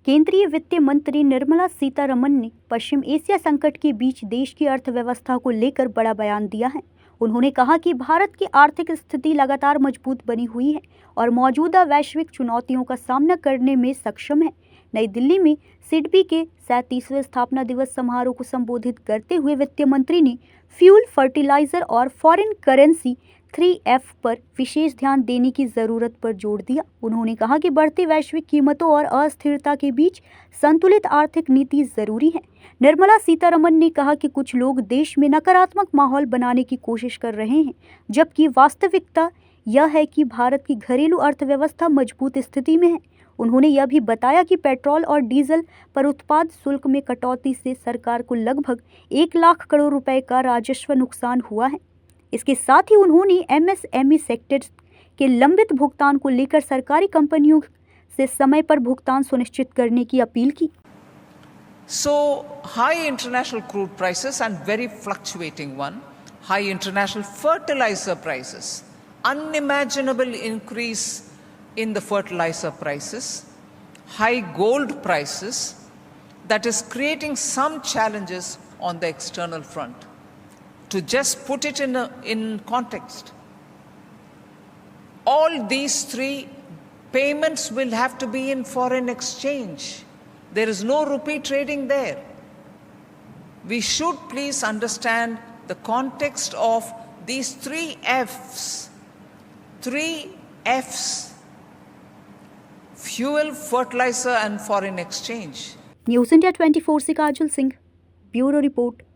केंद्रीय वित्त मंत्री निर्मला सीतारमण ने पश्चिम एशिया संकट के बीच देश की अर्थव्यवस्था को लेकर बड़ा बयान दिया है। उन्होंने कहा कि भारत की आर्थिक स्थिति लगातार मजबूत बनी हुई है और मौजूदा वैश्विक चुनौतियों का सामना करने में सक्षम है। नई दिल्ली में सिडबी के 37वें स्थापना दिवस समारोह को संबोधित करते हुए वित्त मंत्री ने फ्यूल, फर्टिलाइजर और फॉरेन करेंसी 3F पर विशेष ध्यान देने की जरूरत पर जोर दिया। उन्होंने कहा कि बढ़ती वैश्विक कीमतों और अस्थिरता के बीच संतुलित आर्थिक नीति जरूरी है। निर्मला सीतारमण ने कहा कि कुछ लोग देश में नकारात्मक माहौल बनाने की कोशिश कर रहे हैं, जबकि वास्तविकता यह है कि भारत की घरेलू अर्थव्यवस्था मजबूत स्थिति में है। उन्होंने यह भी बताया कि पेट्रोल और डीजल पर उत्पाद शुल्क में कटौती से सरकार को लगभग 1 लाख करोड़ रुपए का राजस्व नुकसान हुआ है। इसके साथ ही उन्होंने MSME सेक्टर के लंबित भुगतान को लेकर सरकारी कंपनियों से समय पर भुगतान सुनिश्चित करने की अपील की। So, high international crude prices and very fluctuating one, high international fertilizer prices, unimaginable increase in the fertilizer prices, high gold prices, that is creating some challenges on the external front. To just put it in context, all these three payments will have to be in foreign exchange. There is no rupee trading there. We should please understand the context of these 3 F's. 3 F's. Fuel, fertilizer and foreign exchange. News India 24 से काजल Singh, bureau report.